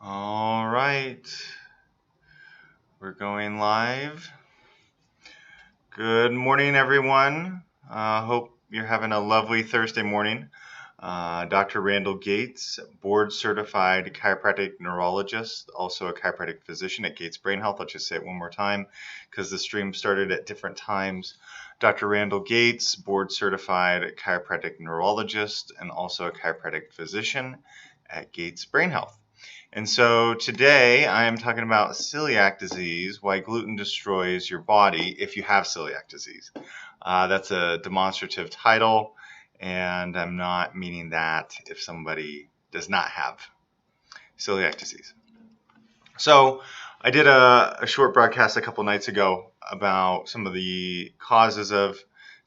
All right, we're going live. Good morning, everyone. Hope you're having a lovely Thursday morning. Dr. Randall Gates, board certified chiropractic neurologist, also a chiropractic physician at Gates Brain Health. I'll just say it one more time because the stream started at different times. Dr. Randall Gates, board certified chiropractic neurologist and also a chiropractic physician at Gates Brain Health. And so today I am talking about celiac disease, why gluten destroys your body if you have celiac disease. That's a demonstrative title, and I'm not meaning that if somebody does not have celiac disease. So I did a short broadcast a couple nights ago about some of the causes of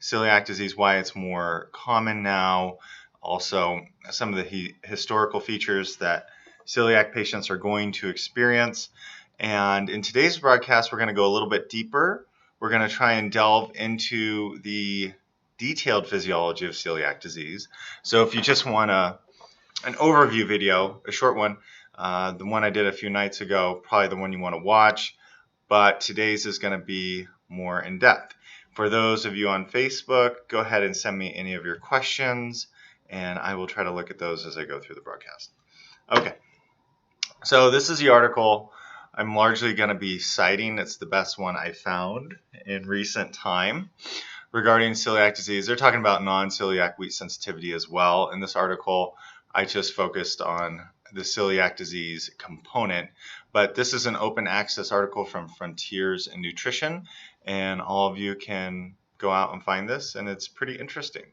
celiac disease, why it's more common now, also some of the historical features that celiac patients are going to experience. And in today's broadcast, we're going to go a little bit deeper. We're going to try and delve into the detailed physiology of celiac disease. So if you just want an overview video, a short one, the one I did a few nights ago, probably the one you want to watch, but today's is going to be more in depth. For those of you on Facebook, go ahead and send me any of your questions, and I will try to look at those as I go through the broadcast. Okay. So this is the article I'm largely going to be citing. It's the best one I found in recent time regarding celiac disease. They're talking about non-celiac wheat sensitivity as well. In this article, I just focused on the celiac disease component, but this is an open access article from Frontiers in Nutrition, and all of you can go out and find this, and it's pretty interesting.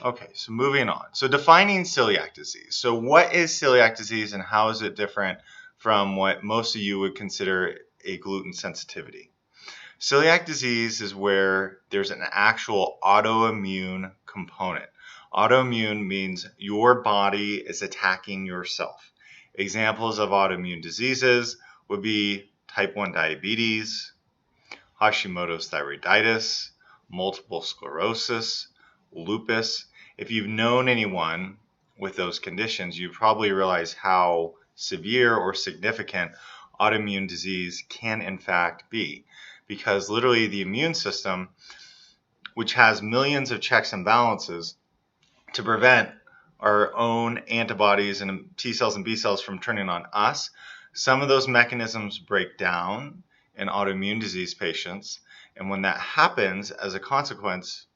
Okay, so moving on. So defining celiac disease. So what is celiac disease and how is it different from what most of you would consider a gluten sensitivity? Celiac disease is where there's an actual autoimmune component. Autoimmune means your body is attacking yourself. Examples of autoimmune diseases would be type 1 diabetes, Hashimoto's thyroiditis, multiple sclerosis, lupus. If you've known anyone with those conditions, you probably realize how severe or significant autoimmune disease can in fact be, because literally the immune system, which has millions of checks and balances to prevent our own antibodies and T cells and B cells from turning on us, some of those mechanisms break down in autoimmune disease patients, and when that happens, as a consequence,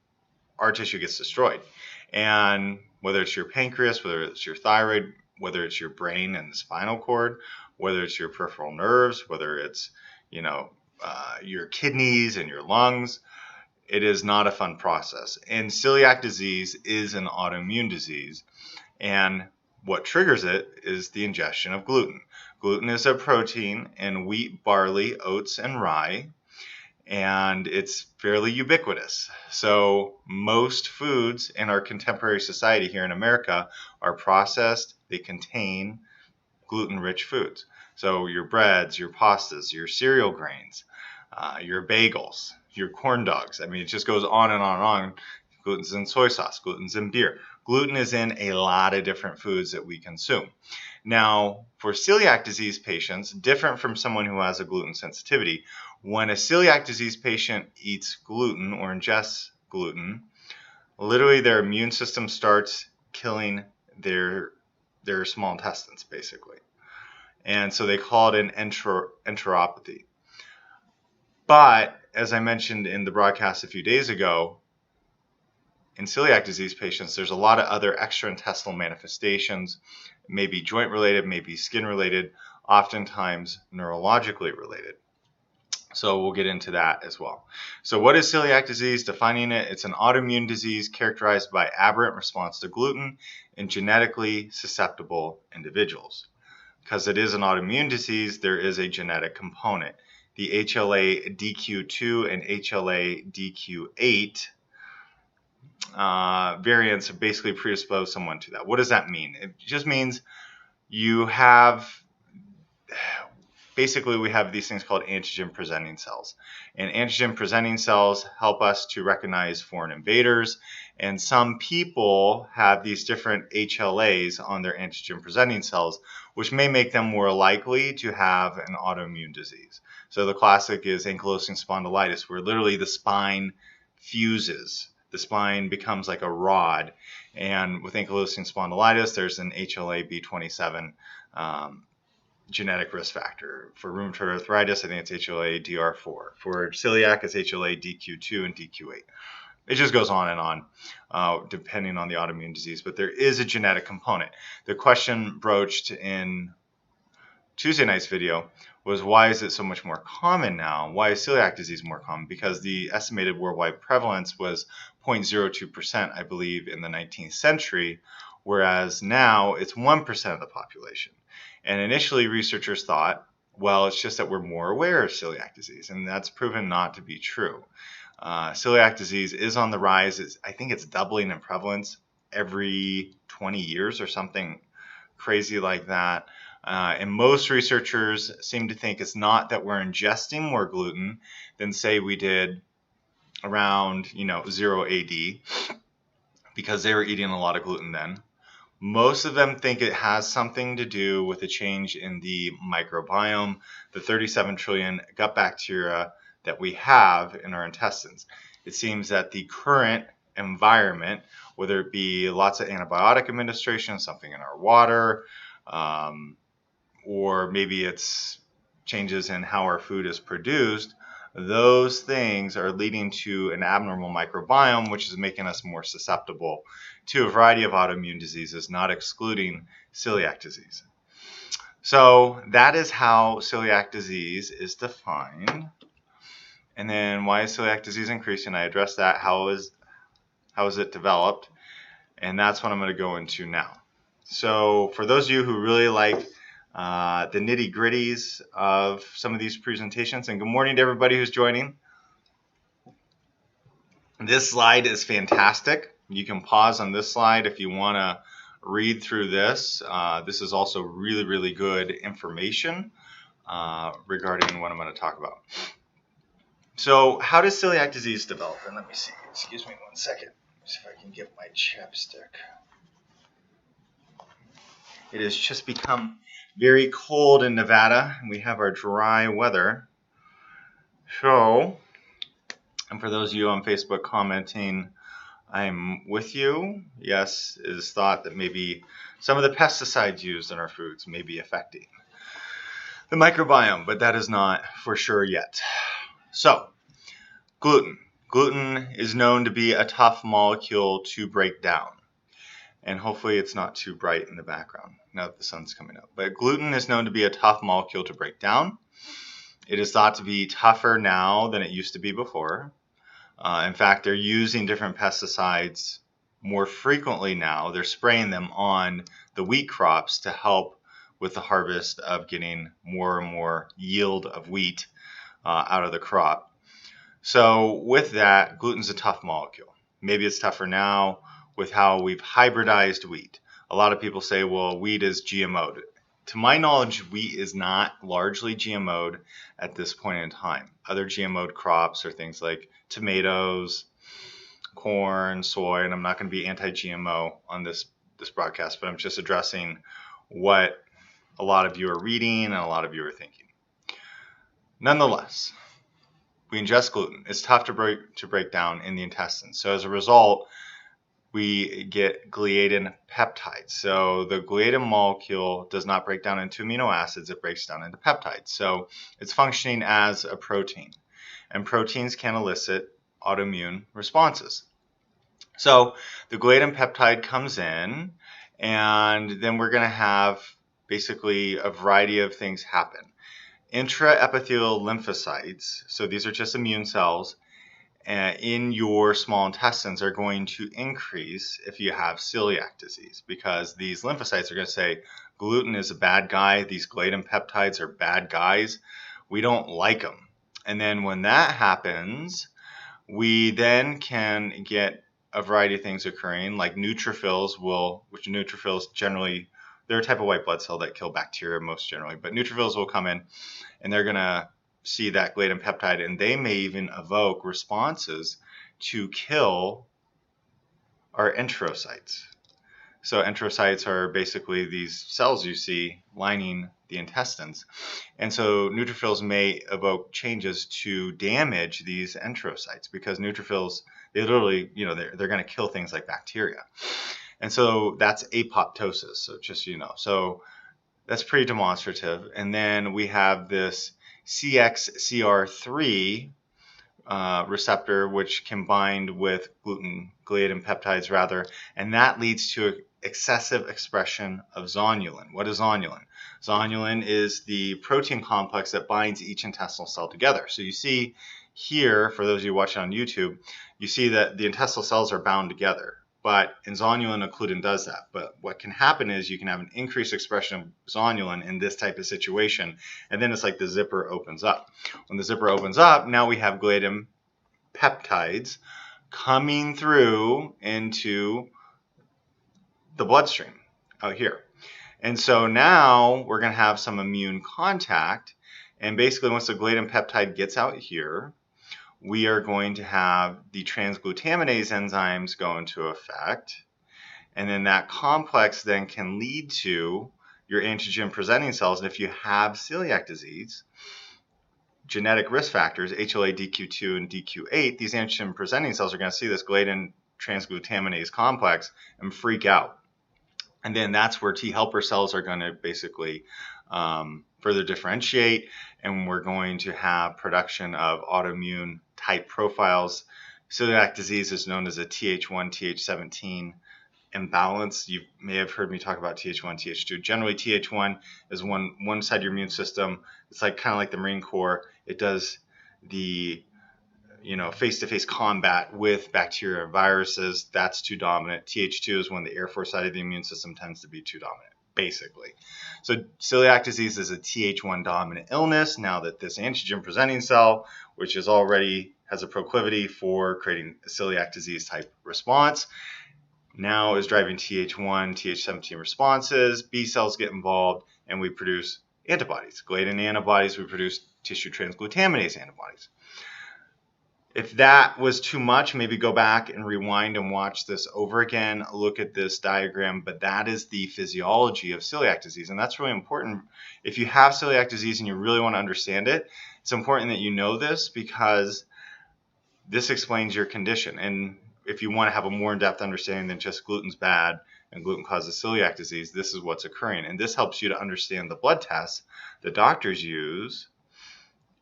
our tissue gets destroyed. And whether it's your pancreas, whether it's your thyroid, whether it's your brain and the spinal cord, whether it's your peripheral nerves, whether it's your kidneys and your lungs, it is not a fun process. And celiac disease is an autoimmune disease, and what triggers it is the ingestion of gluten. Gluten is a protein in wheat, barley, oats, and rye, and it's fairly ubiquitous. So most foods in our contemporary society here in America are processed. They contain gluten-rich foods. So your breads, your pastas, your cereal grains, your bagels, your corn dogs. I mean, it just goes on and on and on. Gluten's in soy sauce, gluten's in beer. Gluten is in a lot of different foods that we consume. Now, for celiac disease patients, different from someone who has a gluten sensitivity, when a celiac disease patient eats gluten or ingests gluten, literally their immune system starts killing their small intestines, basically. And so they call it an enteropathy. But as I mentioned in the broadcast a few days ago, in celiac disease patients, there's a lot of other extraintestinal manifestations, maybe joint related, maybe skin related, oftentimes neurologically related. So we'll get into that as well. So what is celiac disease? Defining it, it's an autoimmune disease characterized by aberrant response to gluten in genetically susceptible individuals. Because it is an autoimmune disease, there is a genetic component. The HLA-DQ2 and HLA-DQ8 variants basically predispose someone to that. What does that mean? It just means you have, basically we have these things called antigen presenting cells. And antigen presenting cells help us to recognize foreign invaders, And some people have these different HLAs on their antigen presenting cells, which may make them more likely to have an autoimmune disease. So the classic is ankylosing spondylitis, where literally the spine fuses. The spine becomes like a rod. And with ankylosing spondylitis, there's an HLA-B27 genetic risk factor. For rheumatoid arthritis, I think it's HLA-DR4. For celiac, it's HLA-DQ2 and DQ8. It just goes on and on, depending on the autoimmune disease. But there is a genetic component. The question broached in Tuesday night's video was, why is it so much more common now? Why is celiac disease more common? Because the estimated worldwide prevalence was 0.02%, I believe, in the 19th century, whereas now it's 1% of the population. And initially, researchers thought, well, it's just that we're more aware of celiac disease, and that's proven not to be true. Celiac disease is on the rise. I think it's doubling in prevalence every 20 years or something crazy like that. And most researchers seem to think it's not that we're ingesting more gluten than, say, we did around 0 AD, because they were eating a lot of gluten then. Most of them think it has something to do with a change in the microbiome, the 37 trillion gut bacteria that we have in our intestines. It seems that the current environment, whether it be lots of antibiotic administration, something in our water, or maybe it's changes in how our food is produced, those things are leading to an abnormal microbiome, which is making us more susceptible to a variety of autoimmune diseases, not excluding celiac disease. So that is how celiac disease is defined. And then, why is celiac disease increasing? I addressed that. How is it developed? And that's what I'm going to go into now. So for those of you who really like the nitty-gritties of some of these presentations, and good morning to everybody who's joining. This slide is fantastic. You can pause on this slide if you want to read through this. This is also really, really good information regarding what I'm going to talk about. So how does celiac disease develop? And let me see. Excuse me one second. See if I can get my chapstick. It has just become very cold in Nevada, and we have our dry weather. So, and for those of you on Facebook commenting, I'm with you. Yes, it is thought that maybe some of the pesticides used in our foods may be affecting the microbiome, but that is not for sure yet. So, gluten. Gluten is known to be a tough molecule to break down. And hopefully it's not too bright in the background now that the sun's coming up. But gluten is known to be a tough molecule to break down. It is thought to be tougher now than it used to be before. In fact, they're using different pesticides more frequently now. They're spraying them on the wheat crops to help with the harvest of getting more and more yield of wheat out of the crop. So with that, gluten's a tough molecule. Maybe it's tougher now with how we've hybridized wheat. A lot of people say, well, wheat is GMO'd. To my knowledge, wheat is not largely GMO'd at this point in time. Other GMO'd crops are things like tomatoes, corn, soy, and I'm not going to be anti-GMO on this broadcast, but I'm just addressing what a lot of you are reading and a lot of you are thinking. Nonetheless, we ingest gluten. It's tough to break down in the intestines. So as a result, we get gliadin peptides. So the gliadin molecule does not break down into amino acids, it breaks down into peptides. So it's functioning as a protein. And proteins can elicit autoimmune responses. So the gliadin peptide comes in, and then we're going to have basically a variety of things happen. Intraepithelial lymphocytes, so these are just immune cells, in your small intestines are going to increase if you have celiac disease, because these lymphocytes are going to say gluten is a bad guy, these gliadin peptides are bad guys, we don't like them. And then when that happens, we then can get a variety of things occurring, like neutrophils which neutrophils generally, they're a type of white blood cell that kill bacteria most generally, but neutrophils will come in and they're going to see that gliadin peptide, and they may even evoke responses to kill are enterocytes. So enterocytes are basically these cells you see lining the intestines. And so neutrophils may evoke changes to damage these enterocytes because neutrophils, they literally, they're going to kill things like bacteria. And so that's apoptosis. So just so you know. So that's pretty demonstrative. And then we have this CXCR3 receptor, which can bind with gliadin peptides rather, and that leads to excessive expression of zonulin. What is zonulin? Zonulin is the protein complex that binds each intestinal cell together. So you see here, for those of you watching on YouTube, you see that the intestinal cells are bound together. But in zonulin, occludin does that. But what can happen is you can have an increased expression of zonulin in this type of situation, and then it's like the zipper opens up. When the zipper opens up, now we have gliadin peptides coming through into the bloodstream out here. And so now we're going to have some immune contact. And basically, once the gliadin peptide gets out here, we are going to have the transglutaminase enzymes go into effect. And then that complex then can lead to your antigen presenting cells. And if you have celiac disease, genetic risk factors, HLA, DQ2, and DQ8, these antigen presenting cells are going to see this gliadin transglutaminase complex and freak out. And then that's where T helper cells are going to basically further differentiate, and we're going to have production of autoimmune type profiles. Celiac disease is known as a Th1, Th17 imbalance. You may have heard me talk about Th1, Th2. Generally, Th1 is one side of your immune system. It's like kind of like the Marine Corps. It does the face-to-face combat with bacteria and viruses. That's too dominant. Th2 is when the Air Force side of the immune system tends to be too dominant, basically. So celiac disease is a Th1 dominant illness. Now that this antigen presenting cell, which is already has a proclivity for creating a celiac disease type response, now is driving Th1, Th17 responses. B cells get involved, and we produce antibodies. Gliadin antibodies, we produce tissue transglutaminase antibodies. If that was too much, maybe go back and rewind and watch this over again. Look at this diagram, but that is the physiology of celiac disease, and that's really important. If you have celiac disease and you really want to understand it, it's important that you know this because this explains your condition. And if you want to have a more in-depth understanding than just gluten's bad and gluten causes celiac disease, this is what's occurring. And this helps you to understand the blood tests that doctors use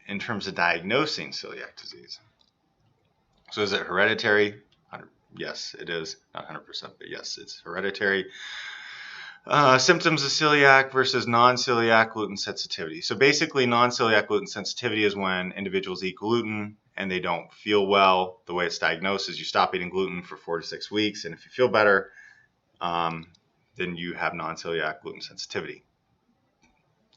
in terms of diagnosing celiac disease. So is it hereditary? Yes, it is. Not 100%, but yes, it's hereditary. Symptoms of celiac versus non-celiac gluten sensitivity. So basically, non-celiac gluten sensitivity is when individuals eat gluten and they don't feel well. The way it's diagnosed is you stop eating gluten for 4 to 6 weeks, and if you feel better, then you have non-celiac gluten sensitivity.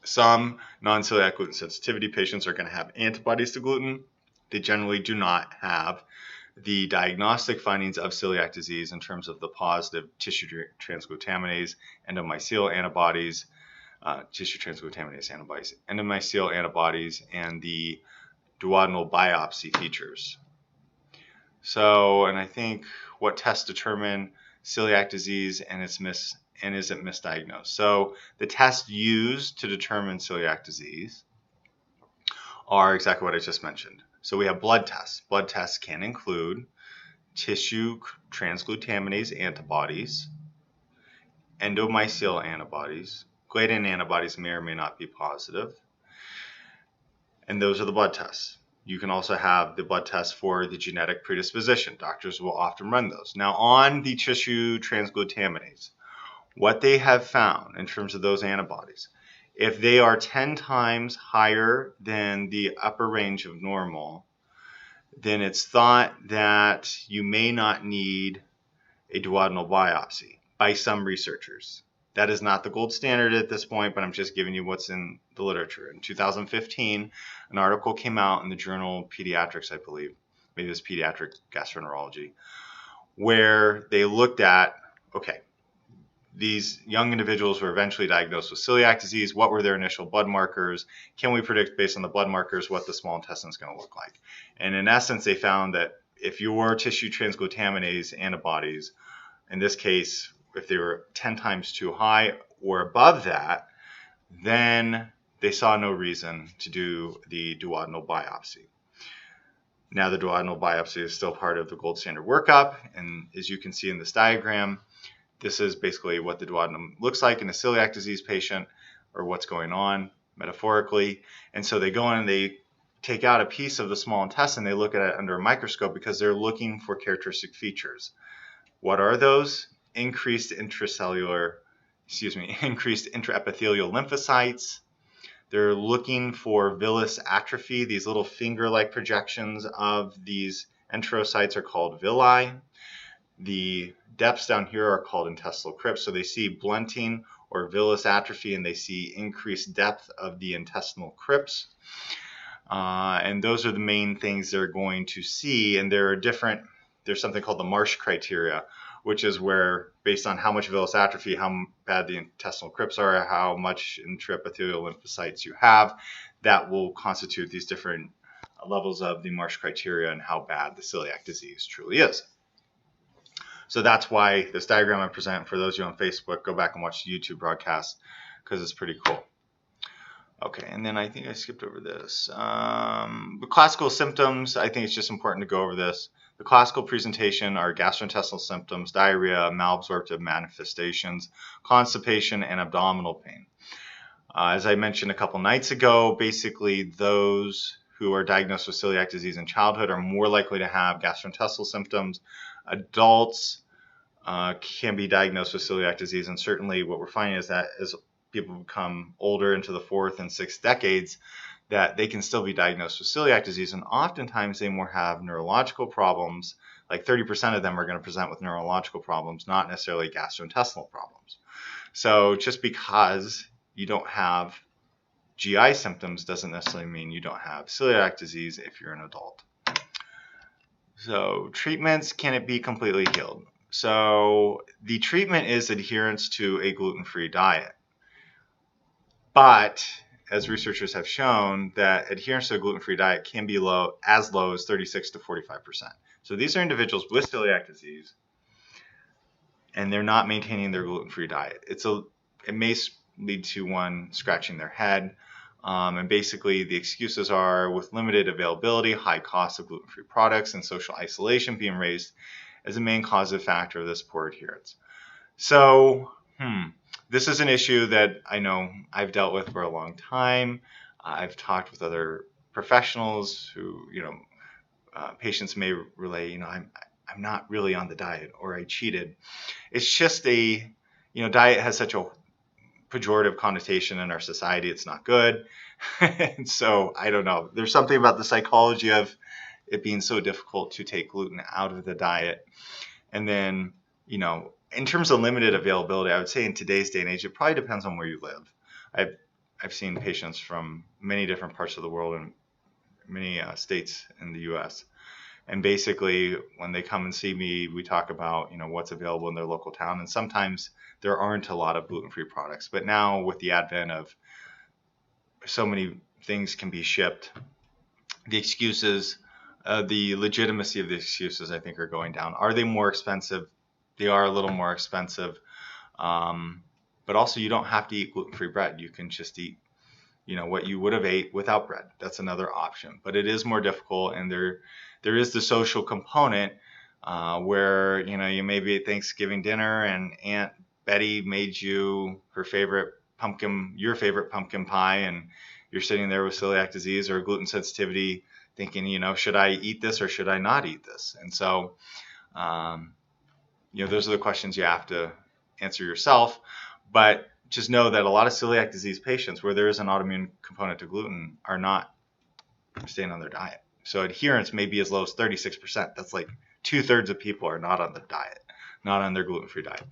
Some non-celiac gluten sensitivity patients are going to have antibodies to gluten. They generally do not have the diagnostic findings of celiac disease in terms of the positive tissue transglutaminase, endomycel antibodies, tissue transglutaminase antibodies, endomycel antibodies, and the duodenal biopsy features. So, and I think what tests determine celiac disease and is it misdiagnosed. So the tests used to determine celiac disease are exactly what I just mentioned. So we have blood tests. Blood tests can include tissue transglutaminase antibodies, endomycel antibodies, gliadin antibodies may or may not be positive, and those are the blood tests. You can also have the blood test for the genetic predisposition. Doctors will often run those. Now on the tissue transglutaminase, what they have found in terms of those antibodies, if they are 10 times higher than the upper range of normal, then it's thought that you may not need a duodenal biopsy by some researchers. That is not the gold standard at this point, but I'm just giving you what's in the literature. In 2015, an article came out in the journal Pediatrics, I believe, maybe it was Pediatric Gastroenterology, where they looked at, okay, these young individuals were eventually diagnosed with celiac disease. What were their initial blood markers? Can we predict based on the blood markers what the small intestine is going to look like? And in essence, they found that if your tissue transglutaminase antibodies In this case, if they were 10 times too high or above that, then they saw no reason to do the duodenal biopsy. Now, the duodenal biopsy is still part of the gold standard workup, and as you can see in this diagram, this is basically what the duodenum looks like in a celiac disease patient, or what's going on metaphorically. And so they go in and they take out a piece of the small intestine, they look at it under a microscope because they're looking for characteristic features. What are those? Increased intraepithelial lymphocytes. They're looking for villus atrophy. These little finger-like projections of these enterocytes are called villi. The depths down here are called intestinal crypts. So they see blunting or villus atrophy, and they see increased depth of the intestinal crypts. And those are the main things they're going to see. And there's something called the Marsh criteria, which is where, based on how much villus atrophy, how bad the intestinal crypts are, how much intraepithelial lymphocytes you have, that will constitute these different levels of the Marsh criteria and how bad the celiac disease truly is. So that's why this diagram I present, for those of you on Facebook, go back and watch the YouTube broadcast because it's pretty cool. Okay, and then I think I skipped over this. The classical symptoms, I think it's just important to go over this. The classical presentation are gastrointestinal symptoms, diarrhea, malabsorptive manifestations, constipation, and abdominal pain. As I mentioned a couple nights ago, basically those who are diagnosed with celiac disease in childhood are more likely to have gastrointestinal symptoms. Adults can be diagnosed with celiac disease, and certainly what we're finding is that as people become older into the 4th and 6th decades, that they can still be diagnosed with celiac disease, and oftentimes they more have neurological problems. Like 30% of them are going to present with neurological problems, not necessarily gastrointestinal problems. So just because you don't have GI symptoms doesn't necessarily mean you don't have celiac disease if you're an adult. So treatments, can it be completely healed? So the treatment is adherence to a gluten-free diet. But as researchers have shown, that adherence to a gluten-free diet can be as low as 36 to 45%. So these are individuals with celiac disease, and they're not maintaining their gluten-free diet. It may lead to one scratching their head. And basically the excuses are with limited availability, high cost of gluten-free products, and social isolation being raised as a main causative factor of this poor adherence. So, this is an issue that I know I've dealt with for a long time. I've talked with other professionals who, patients may relay, I'm not really on the diet, or I cheated. It's just diet has such a pejorative connotation in our society. It's not good. And so I don't know. There's something about the psychology of it being so difficult to take gluten out of the diet. And then, in terms of limited availability, I would say in today's day and age, it probably depends on where you live. I've seen patients from many different parts of the world and many states in the U.S. And basically, when they come and see me, we talk about, what's available in their local town. And sometimes there aren't a lot of gluten-free products. But now with the advent of so many things can be shipped, the excuses, the legitimacy of the excuses, I think, are going down. Are they more expensive? They are a little more expensive. But also, you don't have to eat gluten-free bread. You can just eat, what you would have ate without bread. That's another option. But it is more difficult, and there is the social component where, you may be at Thanksgiving dinner and Aunt Betty made you your favorite pumpkin pie, and you're sitting there with celiac disease or gluten sensitivity thinking, should I eat this or should I not eat this? And so, those are the questions you have to answer yourself. But just know that a lot of celiac disease patients where there is an autoimmune component to gluten are not staying on their diet. So adherence may be as low as 36%. That's like 2/3 of people are not on the diet, not on their gluten-free diet.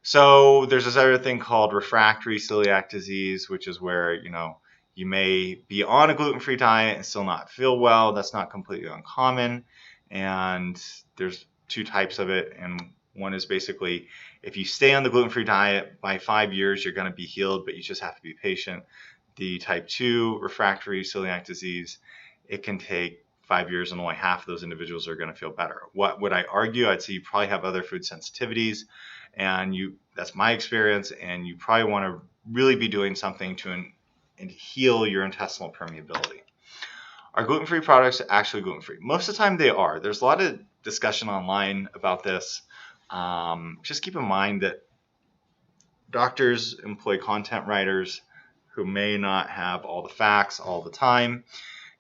So there's this other thing called refractory celiac disease, which is where, you may be on a gluten-free diet and still not feel well. That's not completely uncommon. And there's 2 types of it. And one is basically if you stay on the gluten-free diet, by 5 years, you're going to be healed, but you just have to be patient. The type 2 refractory celiac disease, it can take 5 years and only half of those individuals are going to feel better. What would I argue? I'd say you probably have other food sensitivities, and that's my experience, and you probably want to really be doing something to heal your intestinal permeability. Are gluten-free products actually gluten-free? Most of the time they are. There's a lot of discussion online about this. Just keep in mind that doctors employ content writers who may not have all the facts all the time.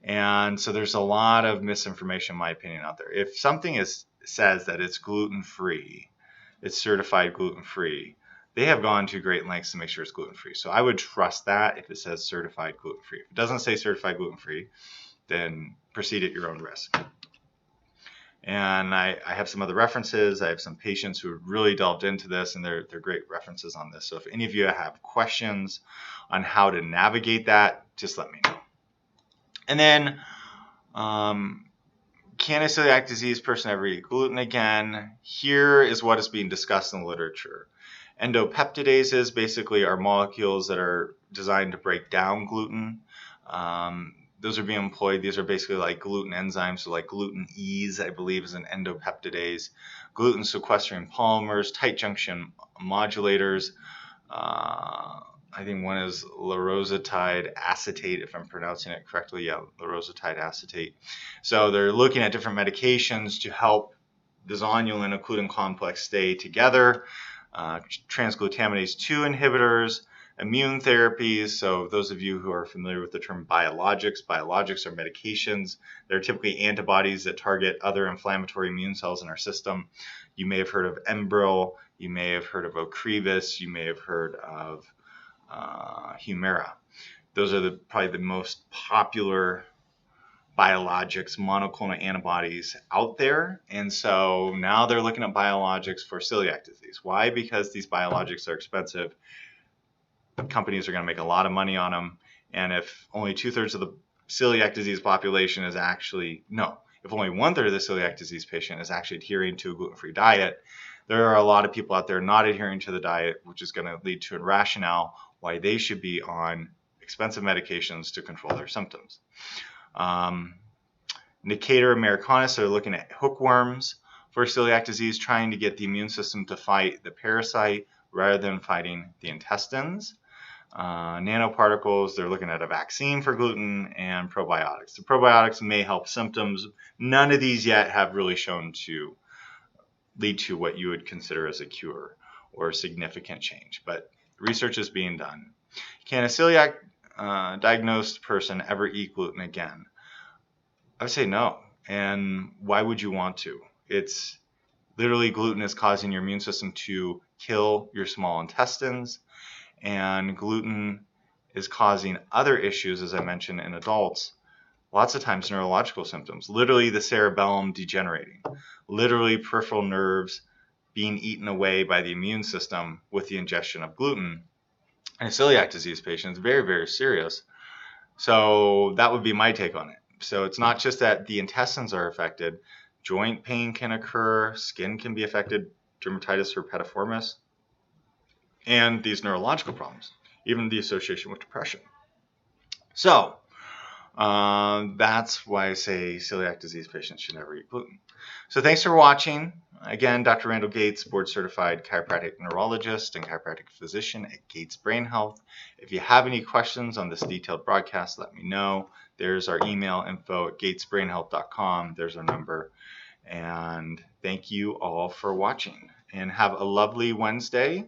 And so there's a lot of misinformation, in my opinion, out there. If something says that it's gluten-free, it's certified gluten-free, they have gone to great lengths to make sure it's gluten-free. So I would trust that if it says certified gluten-free. If it doesn't say certified gluten-free, then proceed at your own risk. And I have some other references. I have some patients who have really delved into this, and they're great references on this. So if any of you have questions on how to navigate that, just let me know. And then, can a celiac disease person ever eat gluten again? Here is what is being discussed in the literature. Endopeptidases basically are molecules that are designed to break down gluten. Those are being employed. These are basically like gluten enzymes, so like gluten-ese, I believe, is an endopeptidase. Gluten sequestering polymers, tight junction modulators. I think one is laurositide acetate, if I'm pronouncing it correctly. Yeah, laurositide acetate. So they're looking at different medications to help the zonulin and gluten complex stay together. Transglutaminase 2 inhibitors, immune therapies. So those of you who are familiar with the term biologics are medications. They're typically antibodies that target other inflammatory immune cells in our system. You may have heard of Enbrel, you may have heard of Ocrevus, you may have heard of Humira. Those are probably the most popular biologics, monoclonal antibodies out there. And so now they're looking at biologics for celiac disease. Why? Because these biologics are expensive. Companies are going to make a lot of money on them. And if only 2/3 of the celiac disease population is actually, no, if only 1/3 of the celiac disease patient is actually adhering to a gluten-free diet, there are a lot of people out there not adhering to the diet, which is going to lead to a rationale why they should be on expensive medications to control their symptoms. Necator americanus are looking at hookworms for celiac disease, trying to get the immune system to fight the parasite rather than fighting the intestines. Nanoparticles, they're looking at a vaccine for gluten, and probiotics. The probiotics may help symptoms. None of these yet have really shown to lead to what you would consider as a cure or significant change, but research is being done. Can a celiac diagnosed person ever eat gluten again? I would say no. And why would you want to? It's literally gluten is causing your immune system to kill your small intestines, and gluten is causing other issues, as I mentioned, in adults. Lots of times neurological symptoms, literally the cerebellum degenerating, literally peripheral nerves being eaten away by the immune system with the ingestion of gluten. And a celiac disease patient is very, very serious. So that would be my take on it. So it's not just that the intestines are affected. Joint pain can occur, skin can be affected, dermatitis herpetiformis, and these neurological problems, even the association with depression. So that's why I say celiac disease patients should never eat gluten. So thanks for watching. Again, Dr. Randall Gates, board certified chiropractic neurologist and chiropractic physician at Gates Brain Health. If you have any questions on this detailed broadcast, let me know. There's our email, info@gatesbrainhealth.com. There's our number. And thank you all for watching. And have a lovely Wednesday.